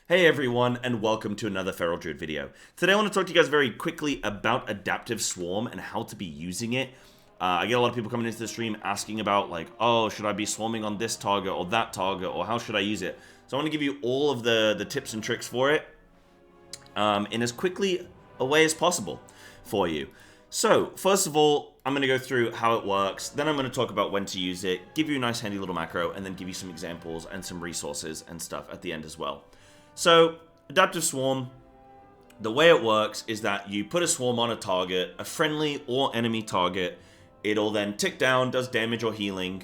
Hey everyone, and welcome to another Feral Druid video. Today I want to talk to you guys very quickly about Adaptive Swarm and how to be using it. I get a lot of people coming into the stream asking about like, oh, should I be swarming on this target or that target, or how should I use it? So I want to give you all of the tips and tricks for it in as quickly a way as possible for you. So, first of all, I'm going to go through how it works, then I'm going to talk about when to use it, give you a nice handy little macro, and then give you some examples and some resources and stuff at the end as well. So, Adaptive Swarm, the way it works is that you put a swarm on a target, a friendly or enemy target. It'll then tick down, does damage or healing,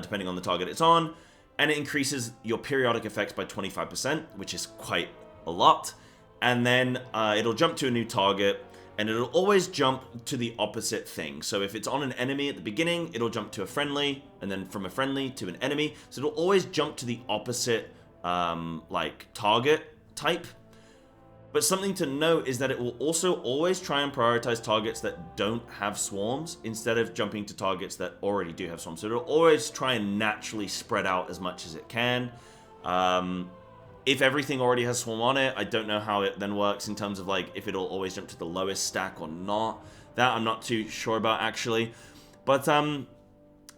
depending on the target it's on, and it increases your periodic effects by 25%, which is quite a lot. And then it'll jump to a new target, and it'll always jump to the opposite thing. So if it's on an enemy at the beginning, it'll jump to a friendly, and then from a friendly to an enemy. So it'll always jump to the opposite like target type. But something to note is that it will also always try and prioritize targets that don't have swarms instead of jumping to targets that already do have swarms. So it'll always try and naturally spread out as much as it can. If everything already has swarm on it, I don't know how it then works in terms of like if it'll always jump to the lowest stack or not. That I'm not too sure about actually. But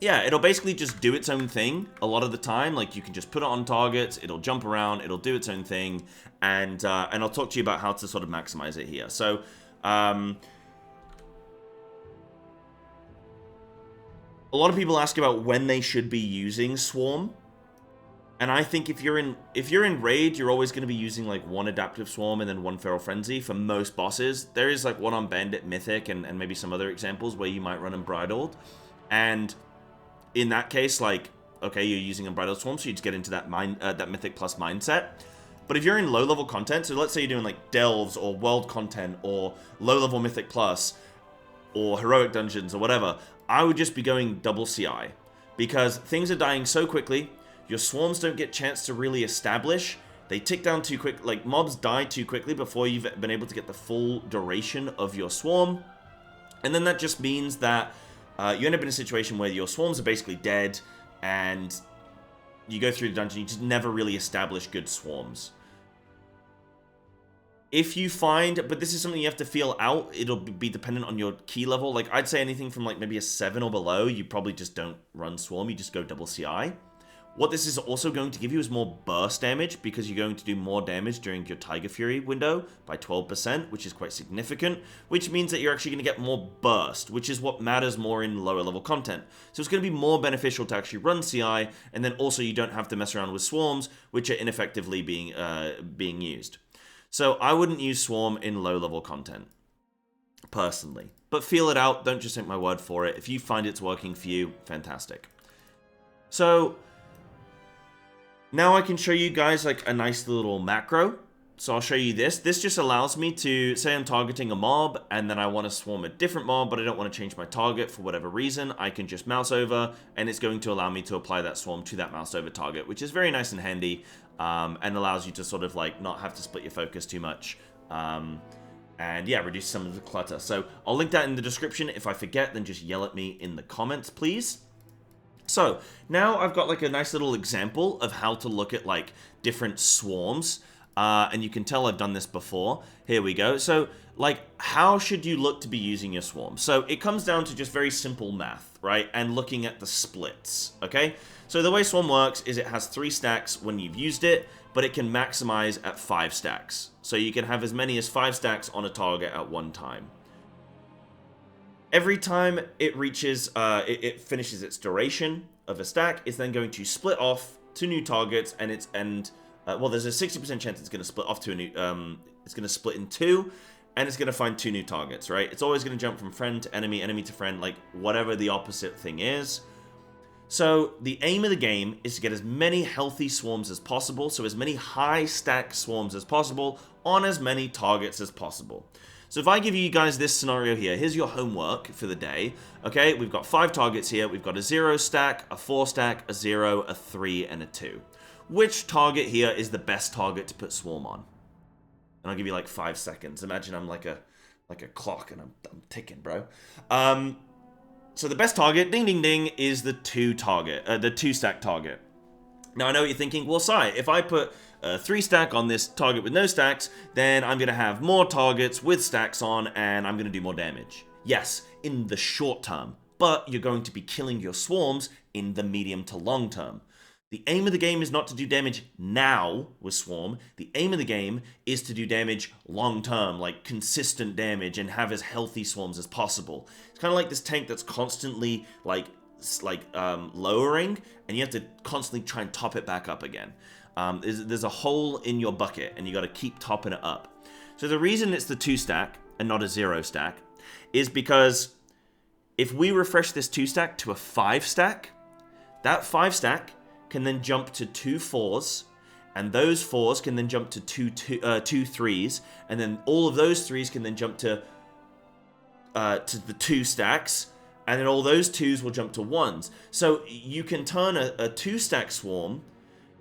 yeah, it'll basically just do its own thing a lot of the time. Like, you can just put it on targets, it'll jump around, it'll do its own thing, and I'll talk to you about how to sort of maximize it here. So, a lot of people ask about when they should be using Swarm, and I think if you're in Raid, you're always going to be using like one Adaptive Swarm and then one Feral Frenzy for most bosses. There is like one on Bandit, Mythic, and maybe some other examples where you might run Unbridled, and in that case, like, okay, you're using Unbridled Swarm, so you just get into that that Mythic Plus mindset. But if you're in low-level content, so let's say you're doing like Delves or World content or low-level Mythic Plus or Heroic Dungeons or whatever, I would just be going double CI. Because things are dying so quickly, your swarms don't get a chance to really establish, they tick down too quick, like mobs die too quickly before you've been able to get the full duration of your swarm. And then that just means that you end up in a situation where your swarms are basically dead, and you go through the dungeon, you just never really establish good swarms. If you find, but this is something you have to feel out, it'll be dependent on your key level. Like, I'd say anything from like maybe a 7 or below, you probably just don't run swarm, you just go double CI. What this is also going to give you is more burst damage, because you're going to do more damage during your Tiger Fury window by 12%, which is quite significant, which means that you're actually going to get more burst, which is what matters more in lower level content. So it's going to be more beneficial to actually run CI, and then also you don't have to mess around with swarms, which are ineffectively being used. So I wouldn't use Swarm in low level content, personally. But feel it out, don't just take my word for it. If you find it's working for you, fantastic. So now I can show you guys like a nice little macro. So I'll show you this. This just allows me to, say I'm targeting a mob, and then I want to swarm a different mob, but I don't want to change my target for whatever reason. I can just mouse over, and it's going to allow me to apply that swarm to that mouse over target, which is very nice and handy, and allows you to sort of like not have to split your focus too much. And yeah, reduce some of the clutter. So I'll link that in the description. If I forget, then just yell at me in the comments, please. So now I've got like a nice little example of how to look at like different swarms, and you can tell I've done this before. Here we go. So like, how should you look to be using your swarm? So it comes down to just very simple math, right? And looking at the splits, okay? So the way swarm works is it has 3 stacks when you've used it, but it can maximize at 5 stacks. So you can have as many as 5 stacks on a target at one time. Every time it reaches, it finishes its duration of a stack, it's then going to split off to new targets, and well, there's a 60% chance it's going to split off to a new, it's going to split in 2, and it's going to find 2 new targets, right? It's always going to jump from friend to enemy, enemy to friend, like whatever the opposite thing is. So the aim of the game is to get as many healthy swarms as possible, so as many high stack swarms as possible on as many targets as possible. So if I give you guys this scenario here, here's your homework for the day. Okay, we've got 5 targets here. We've got a 0 stack, a 4 stack, a 0, a 3, and a 2. Which target here is the best target to put swarm on? And I'll give you like 5 seconds. Imagine I'm like a clock and I'm ticking, bro. So the best target, ding ding ding, is the 2 stack target. Now I know what you're thinking. Well, Si, if I put a 3 stack on this target with no stacks, then I'm going to have more targets with stacks on, and I'm going to do more damage. Yes, in the short term, but you're going to be killing your swarms in the medium to long term. The aim of the game is not to do damage now with Swarm. The aim of the game is to do damage long term, like consistent damage, and have as healthy swarms as possible. It's kind of like this tank that's constantly lowering, and you have to constantly try and top it back up again. There's a hole in your bucket, and you got to keep topping it up. So the reason it's the 2 stack and not a 0 stack is because if we refresh this 2 stack to a 5 stack, that 5 stack can then jump to 2 4s, and those 4s can then jump to two 3s, and then all of those 3s can then jump to the 2 stacks, and then all those 2s will jump to 1s. So you can turn a 2 stack swarm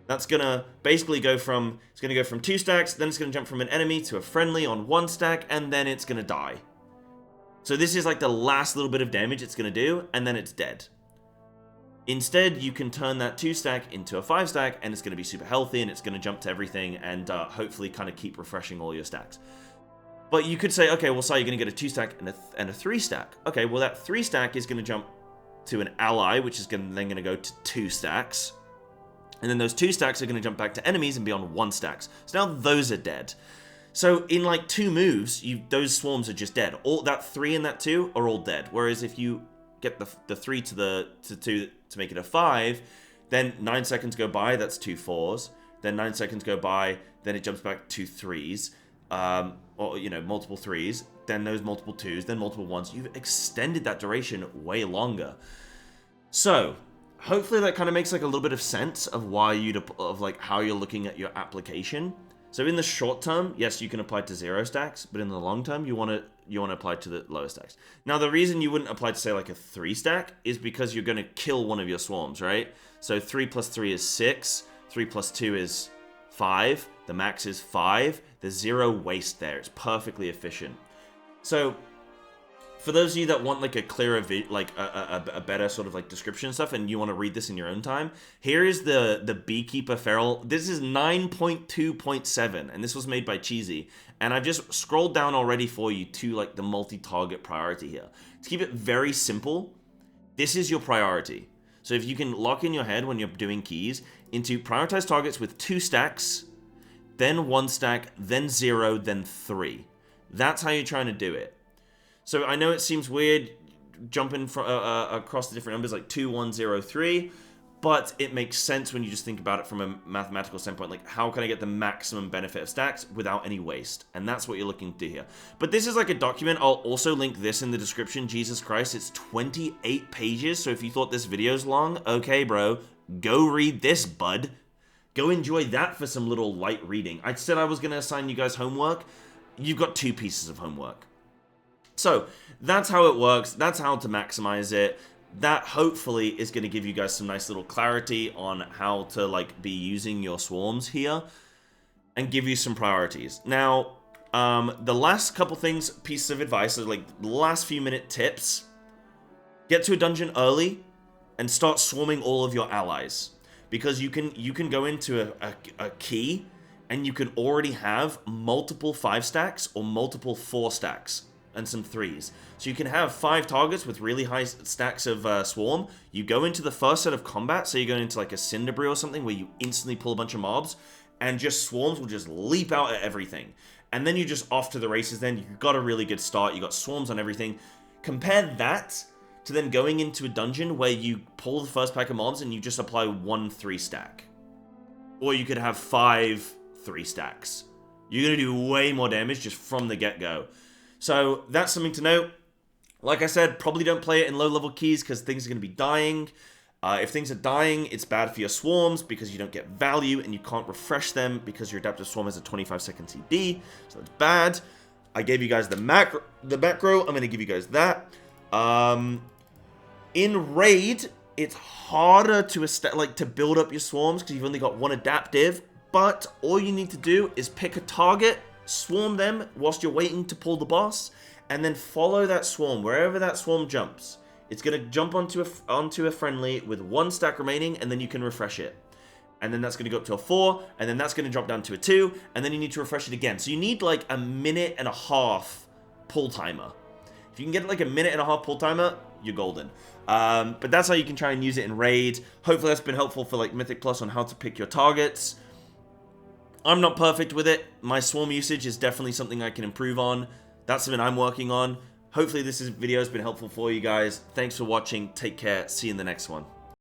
that's gonna basically go from 2 stacks, then it's gonna jump from an enemy to a friendly on 1 stack, and then it's gonna die. So this is like the last little bit of damage it's gonna do, and then it's dead. Instead, you can turn that 2 stack into a 5 stack, and it's going to be super healthy, and it's going to jump to everything, and hopefully kind of keep refreshing all your stacks. But you could say, okay, well, so you're going to get a 2 stack and a 3 stack. Okay, well, that 3 stack is going to jump to an ally, which is then going to go to 2 stacks. And then those 2 stacks are going to jump back to enemies and be on 1 stacks. So now those are dead. So in like 2 moves, those swarms are just dead. All that 3 and that 2 are all dead. Whereas if you get the 3 to 2 to make it a 5, then 9 seconds go by, that's 2 4s, then 9 seconds go by, then it jumps back to 3s, or, you know, multiple 3s, then those multiple 2s, then multiple 1s. You've extended that duration way longer. So, hopefully that kind of makes like a little bit of sense of how you're looking at your application. So in the short term, yes, you can apply to 0 stacks, but in the long term, you want to apply to the lower stacks. Now, the reason you wouldn't apply to, say, like a 3 stack is because you're going to kill one of your swarms, right? So 3 plus 3 is 6, 3 plus 2 is 5, the max is 5, there's 0 waste there, it's perfectly efficient. So for those of you that want like a clearer, a better sort of like description and stuff, and you want to read this in your own time, here is the Beekeeper Feral. This is 9.2.7, and this was made by Cheesy. And I've just scrolled down already for you to like the multi-target priority here. To keep it very simple, this is your priority. So if you can lock in your head when you're doing keys into prioritize targets with 2 stacks, then 1 stack, then 0, then 3. That's how you're trying to do it. So I know it seems weird jumping across the different numbers like 2, 1, 0, 3, but it makes sense when you just think about it from a mathematical standpoint. Like, how can I get the maximum benefit of stacks without any waste? And that's what you're looking to do here. But this is like a document. I'll also link this in the description. Jesus Christ, it's 28 pages. So if you thought this video's long, okay, bro, go read this, bud. Go enjoy that for some little light reading. I said I was going to assign you guys homework. You've got 2 pieces of homework. So that's how it works. That's how to maximize it. That hopefully is going to give you guys some nice little clarity on how to like be using your swarms here and give you some priorities. Now, the last couple things, pieces of advice, are like the last few minute tips. Get to a dungeon early and start swarming all of your allies, because you can go into a key and you can already have multiple 5 stacks or multiple 4 stacks and some 3s. So you can have 5 targets with really high stacks of swarm. You go into the first set of combat, so you go into like a Cinderbrew or something where you instantly pull a bunch of mobs, and just swarms will just leap out at everything. And then you're just off to the races then. You've got a really good start. You got swarms on everything. Compare that to then going into a dungeon where you pull the first pack of mobs and you just apply 1 3 stack. Or you could have 5 3 stacks. You're going to do way more damage just from the get-go. So that's something to note. Like I said, probably don't play it in low-level keys because things are going to be dying. If things are dying, it's bad for your swarms because you don't get value and you can't refresh them because your adaptive swarm has a 25-second CD. So that's bad. I gave you guys the macro. I'm going to give you guys that. In Raid, it's harder to build up your swarms because you've only got 1 adaptive. But all you need to do is pick a target, swarm them whilst you're waiting to pull the boss, and then follow that swarm wherever that swarm jumps. It's going to jump onto a friendly with 1 stack remaining, and then you can refresh it. and then that's going to go up to a 4, and then that's going to drop down to a 2, and then you need to refresh it again. So you need like a 1.5-minute pull timer. If you can get like a 1.5-minute pull timer, you're golden. But that's how you can try and use it in Raid. Hopefully that's been helpful for like Mythic Plus on how to pick your targets. I'm not perfect with it. My swarm usage is definitely something I can improve on. That's something I'm working on. Hopefully this video has been helpful for you guys. Thanks for watching. Take care. See you in the next one.